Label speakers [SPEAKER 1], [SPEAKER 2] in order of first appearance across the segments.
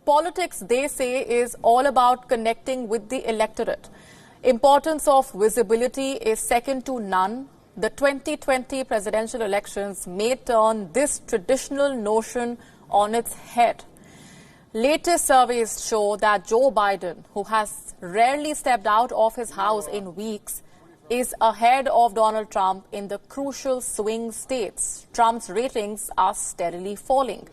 [SPEAKER 1] politics, they say, is all about connecting with the electorate. Importance of visibility is second to none. The 2020 presidential elections may turn this traditional notion on its head. Latest surveys show that Joe Biden, who has rarely stepped out of his house in weeks, is ahead of Donald Trump in the crucial swing states. Trump's ratings are steadily falling.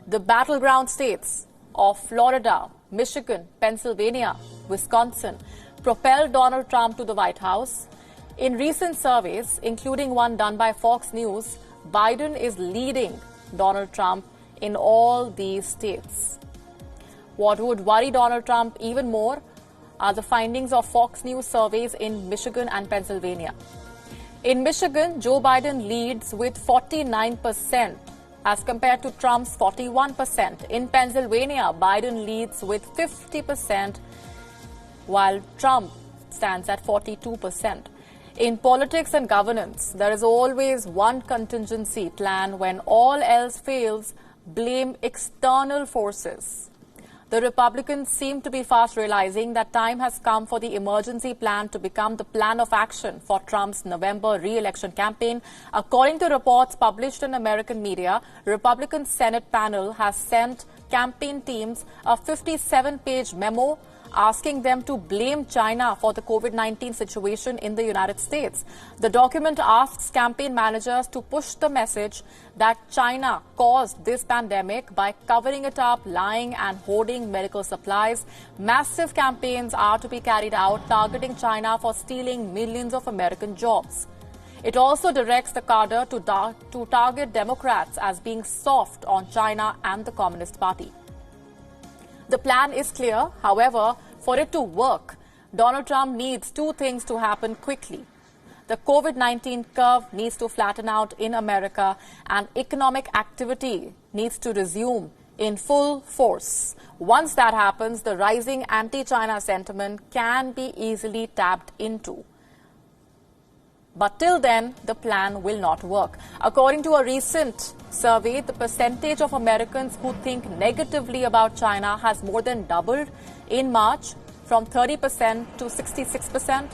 [SPEAKER 1] The battleground states of Florida, Michigan, Pennsylvania, Wisconsin propelled Donald Trump to the White House. In recent surveys, including one done by Fox News, Biden is leading Donald Trump in all these states. What would worry Donald Trump even more are the findings of Fox News surveys in Michigan and Pennsylvania. In Michigan, Joe Biden leads with 49% as compared to Trump's 41%. In Pennsylvania, Biden leads with 50%, while Trump stands at 42%. In politics and governance, there is always one contingency plan. When all else fails, blame external forces. The Republicans seem to be fast realizing that time has come for the emergency plan to become the plan of action for Trump's November re-election campaign. According to reports published in American media, Republican Senate panel has sent campaign teams a 57-page memo asking them to blame China for the COVID-19 situation in the United States. The document asks campaign managers to push the message that China caused this pandemic by covering it up, lying and hoarding medical supplies. Massive campaigns are to be carried out targeting China for stealing millions of American jobs. It also directs the cadre to target Democrats as being soft on China and the Communist Party. The plan is clear. However, for it to work, Donald Trump needs two things to happen quickly. The COVID-19 curve needs to flatten out in America, and economic activity needs to resume in full force. Once that happens, the rising anti-China sentiment can be easily tapped into. But till then, the plan will not work. According to a recent survey, the percentage of Americans who think negatively about China has more than doubled in March from 30% to 66%.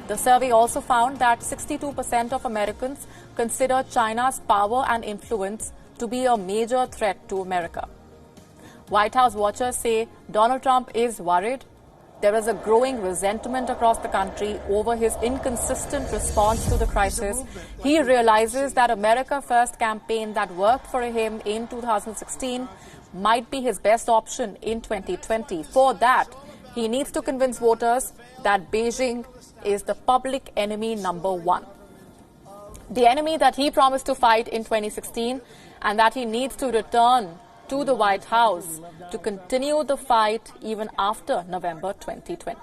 [SPEAKER 1] The survey also found that 62% of Americans consider China's power and influence to be a major threat to America. White House watchers say Donald Trump is worried. There is a growing resentment across the country over his inconsistent response to the crisis. He realizes that America First campaign that worked for him in 2016 might be his best option in 2020. For that, he needs to convince voters that Beijing is the public enemy number one. The enemy that he promised to fight in 2016 and that he needs to return to the White House to continue the fight even after November 2020.